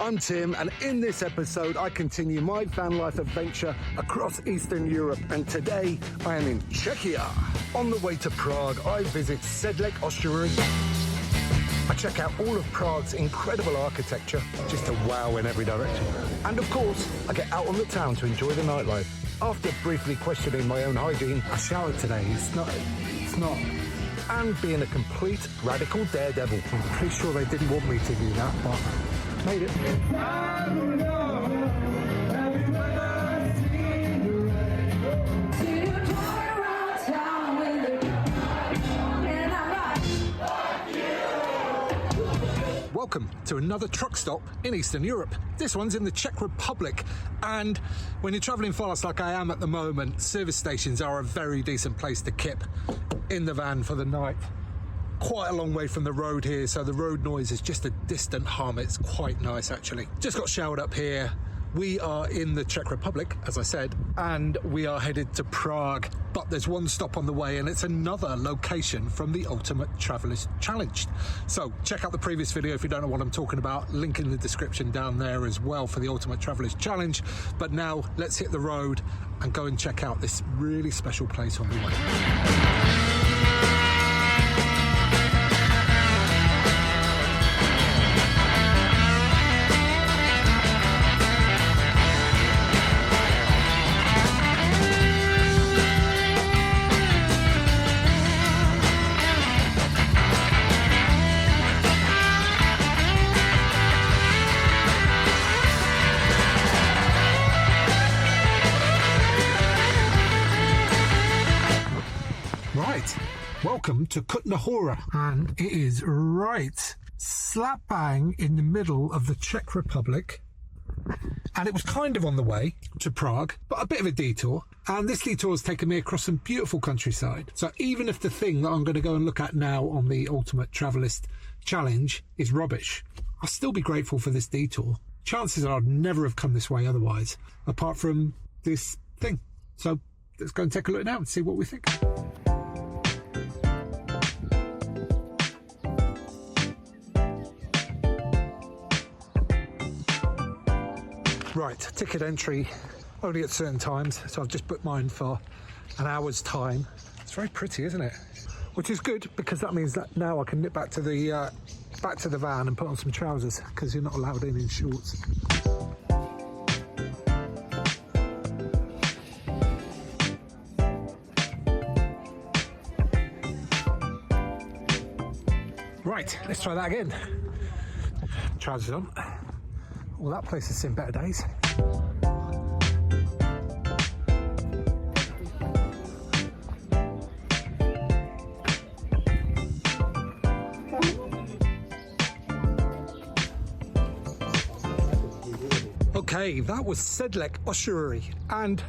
I'm Tim, and in this episode I continue my van life adventure across Eastern Europe, and today I am in Czechia. On the way to Prague, I visit Sedlec Ossuary. I check out all of Prague's incredible architecture, just a wow in every direction. And of course, I get out on the town to enjoy the nightlife. After briefly questioning my own hygiene, I showered today. It's not. And being a complete radical daredevil. I'm pretty sure they didn't want me to do that, but made it. Welcome to another truck stop in Eastern Europe. This one's in the Czech Republic, and when you're travelling fast like I am at the moment, service stations are a very decent place to kip in the van for the night. Quite a long way from the road here, so the road noise is just a distant hum. It's quite nice actually. Just got showered up here. We are in the Czech Republic, as I said, and we are headed to Prague. But there's one stop on the way, and it's another location from the Ultimate Traveller's Challenge. So check out the previous video if you don't know what I'm talking about. Link in the description down there as well for the Ultimate Traveller's Challenge. But now let's hit the road and go and check out this really special place on the way. Welcome to Kutná Hora, and it is right slap bang in the middle of the Czech Republic, and it was kind of on the way to Prague, but a bit of a detour, and this detour has taken me across some beautiful countryside. So even if the thing that I'm going to go and look at now on the Ultimate Traveller's Challenge is rubbish, I'll still be grateful for this detour. Chances are I'd never have come this way otherwise, apart from this thing. So let's go and take a look now and see what we think. Right, ticket entry only at certain times, so I've just booked mine for an hour's time. It's very pretty, isn't it? Which is good, because that means that now I can nip back to the van and put on some trousers, because you're not allowed in shorts. Right, let's try that again. Trousers on. Well, that place has seen better days. Okay, that was Sedlec Ossuary, and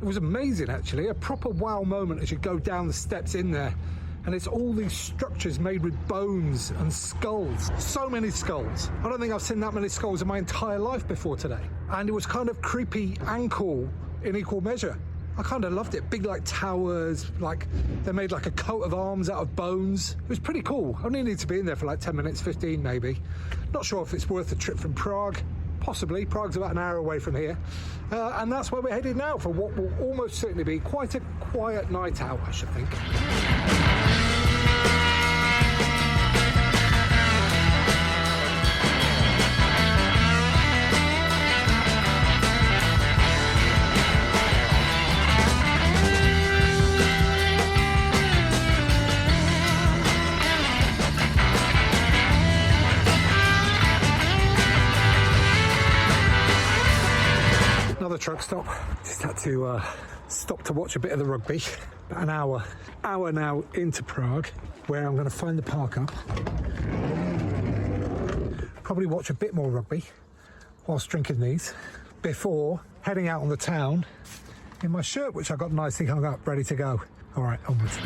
it was amazing actually. A proper wow moment as you go down the steps in there. And it's all these structures made with bones and skulls. So many skulls. I don't think I've seen that many skulls in my entire life before today. And it was kind of creepy and cool in equal measure. I kind of loved it. Big like towers, like they made like a coat of arms out of bones. It was pretty cool. I only need to be in there for like 10 minutes, 15 maybe. Not sure if it's worth a trip from Prague. Possibly. Prague's about an hour away from here. And that's where we're headed now for what will almost certainly be quite a quiet night out, I should think. Another truck stop. Just had to stop to watch a bit of the rugby. About an hour now into Prague, where I'm going to find the park up. Probably watch a bit more rugby whilst drinking these before heading out on the town in my shirt, which I got nicely hung up, ready to go. All right, onwards.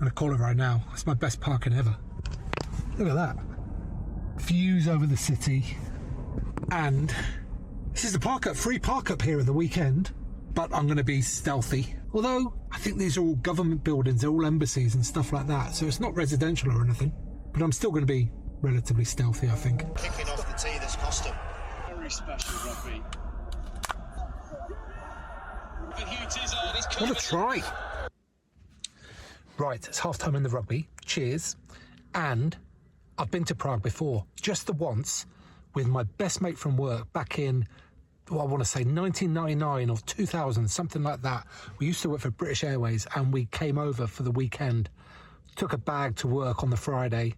going to call it right now. It's my best parking ever. Look at that. Views over the city. And this is the free park up here in the weekend. But I'm going to be stealthy. Although, I think these are all government buildings. They're all embassies and stuff like that. So it's not residential or anything. But I'm still going to be relatively stealthy, I think. Kicking off the tee this cost him. Very special rugby. What a try. Right, it's half time in the rugby. Cheers. And I've been to Prague before, just the once, with my best mate from work back in, I want to say 1999 or 2000, something like that. We used to work for British Airways and we came over for the weekend, took a bag to work on the Friday,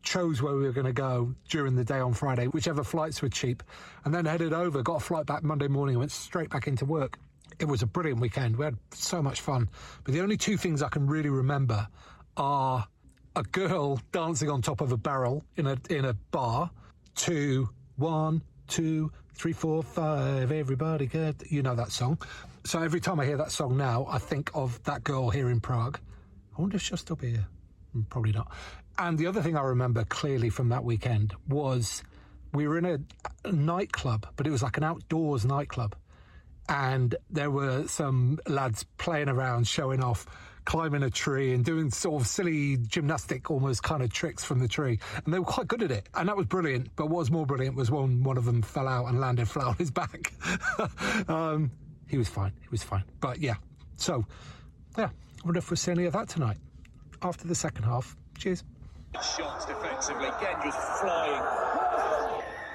chose where we were going to go during the day on Friday, whichever flights were cheap, and then headed over, got a flight back Monday morning, went straight back into work. It was a brilliant weekend. We had so much fun. But the only two things I can really remember are a girl dancing on top of a barrel in a bar to 1, 2, 3, 4, 5, everybody good. You know that song. So every time I hear that song now, I think of that girl here in Prague. I wonder if she'll still be here. Probably not. And the other thing I remember clearly from that weekend was we were in a nightclub, but it was like an outdoors nightclub. And there were some lads playing around, showing off, climbing a tree and doing sort of silly gymnastic almost kind of tricks from the tree. And they were quite good at it. And that was brilliant. But what was more brilliant was when one of them fell out and landed flat on his back. He was fine. He was fine. But yeah. So, yeah. I wonder if we'll see any of that tonight. After the second half. Cheers. Shots defensively. Gendra's flying.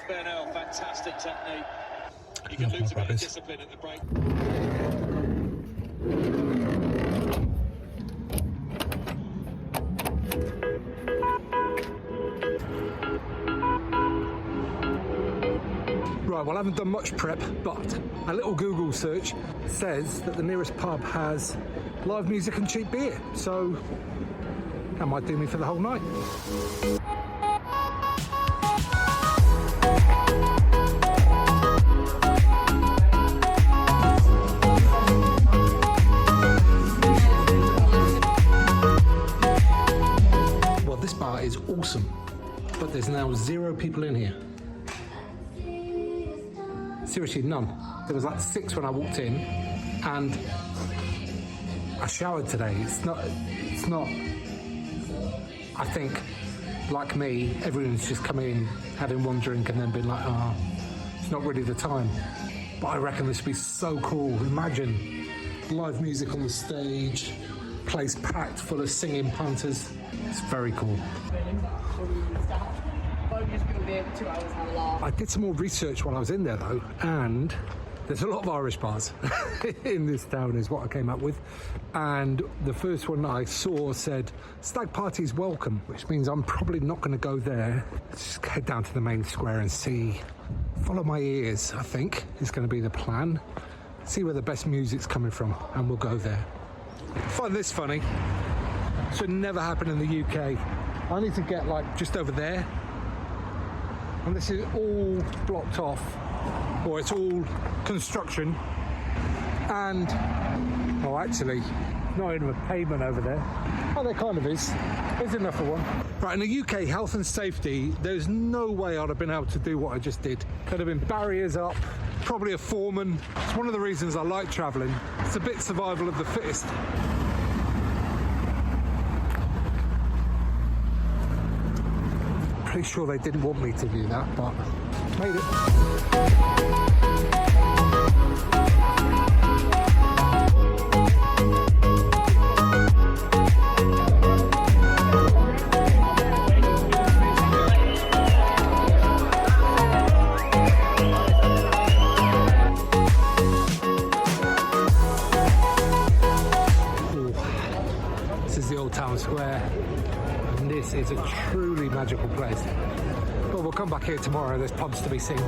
Bernal, fantastic technique. You can lose a bit of discipline at the break. Right, well, I haven't done much prep, but a little Google search says that the nearest pub has live music and cheap beer, so that might do me for the whole night. This bar is awesome, but there's now 0 people in here. Seriously, none. There was like 6 when I walked in, and I showered today. It's not, I think, like me, everyone's just coming in, having one drink and then been like, oh, it's not really the time. But I reckon this would be so cool. Imagine live music on the stage, place packed full of singing punters. It's very cool. I did some more research while I was in there though, and there's a lot of Irish bars in this town is what I came up with. And the first one I saw said, stag parties welcome, which means I'm probably not going to go there. Let's just head down to the main square and see. Follow my ears, I think, is going to be the plan. See where the best music's coming from, and we'll go there. I find this funny. Should never happen in the UK. I need to get like just over there, and this is all blocked off, or it's all construction, and oh, actually not even a pavement over there. Oh, there kind of is. There's enough for one. Right, in the UK, health and safety, there's no way I'd have been able to do what I just did. Could have been barriers up, probably a foreman. It's one of the reasons I like travelling. It's a bit survival of the fittest. Pretty sure they didn't want me to do that, but made it. This is the old town square. This is a truly magical place. But we'll come back here tomorrow. There's pubs to be seen.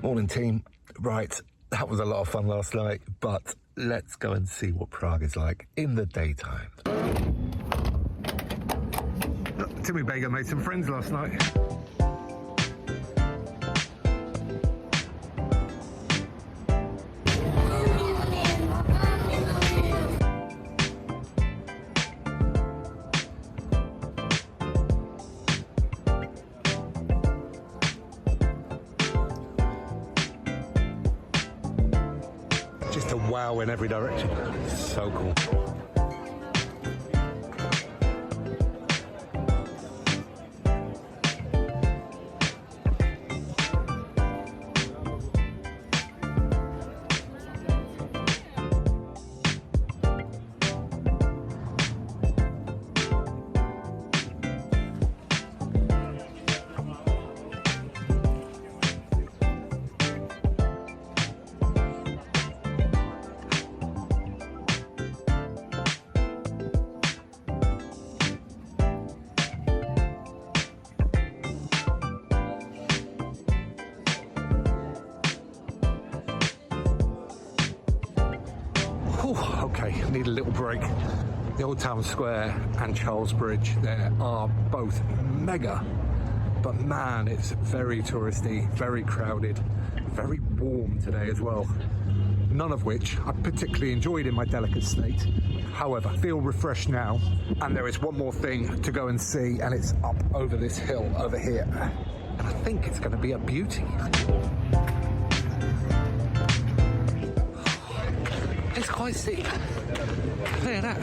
Morning team. Right, that was a lot of fun last night, but let's go and see what Prague is like in the daytime. Timmy Baker made some friends last night. Just a wow in every direction. So cool. Okay, need a little break. The Old Town Square and Charles Bridge there are both mega, but man, it's very touristy, very crowded, very warm today as well. None of which I particularly enjoyed in my delicate state. However, I feel refreshed now, and there is one more thing to go and see, and it's up over this hill over here. And I think it's going to be a beauty. It's quite steep. Look at that.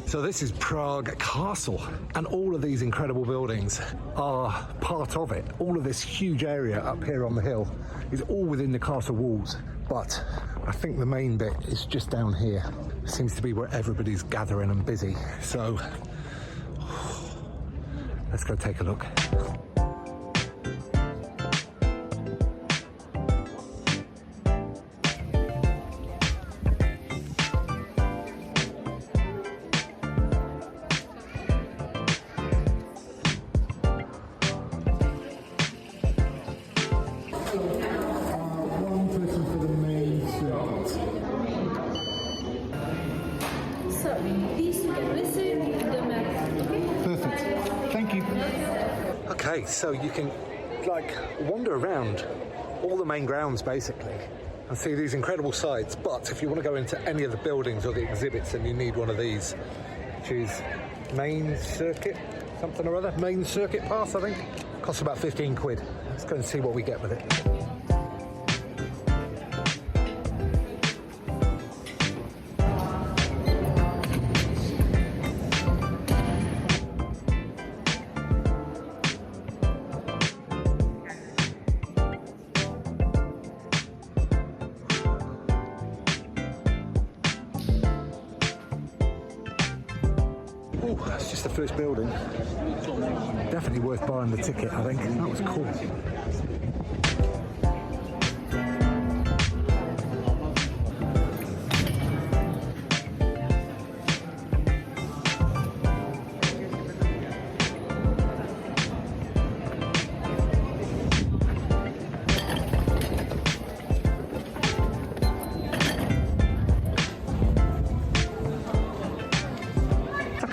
So this is Prague Castle, and all of these incredible buildings are part of it. All of this huge area up here on the hill is all within the castle walls, but I think the main bit is just down here. It seems to be where everybody's gathering and busy. So let's go take a look. Okay, so you can like wander around all the main grounds basically and see these incredible sights, but if you want to go into any of the buildings or the exhibits, then you need one of these, which is main circuit, something or other, main circuit pass I think. Costs about 15 quid. Let's go and see what we get with it. That's just the first building. Definitely worth buying the ticket, I think. That was cool.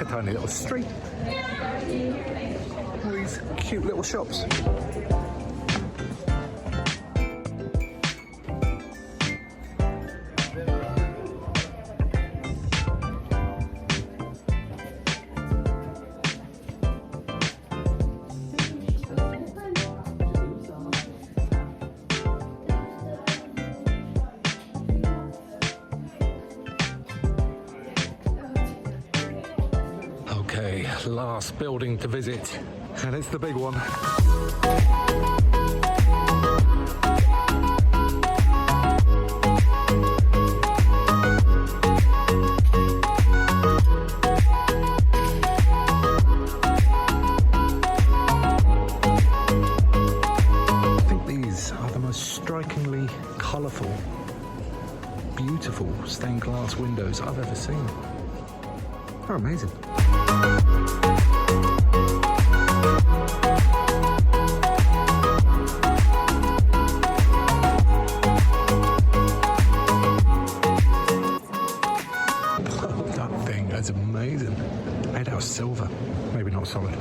Tiny little street. All these cute little shops. Okay, last building to visit, and it's the big one. I think these are the most strikingly colourful, beautiful stained glass windows I've ever seen. They're amazing. solid.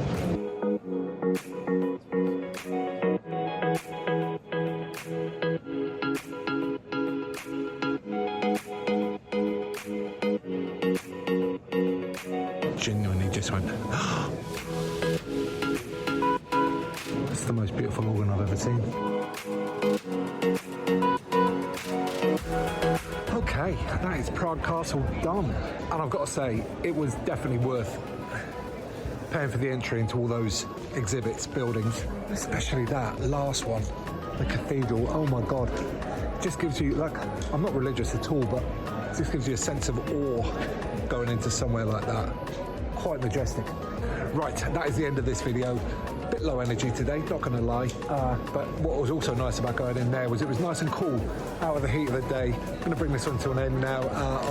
Genuinely just went, that's the most beautiful organ I've ever seen. Okay, that is Prague Castle done. And I've got to say, it was definitely worth paying for the entry into all those exhibits, buildings, especially that last one, the cathedral. Oh my God. Just gives you, like, I'm not religious at all, but it just gives you a sense of awe going into somewhere like that. Quite majestic. Right, that is the end of this video. Bit low energy today, not going to lie. But what was also nice about going in there was it was nice and cool out of the heat of the day. I'm going to bring this one to an end now.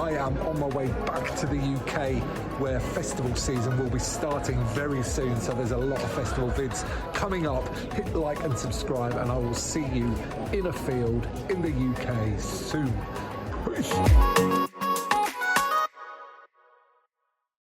I am on my way back to the UK where festival season will be starting very soon. So there's a lot of festival vids coming up. Hit like and subscribe and I will see you in a field in the UK soon. Peace.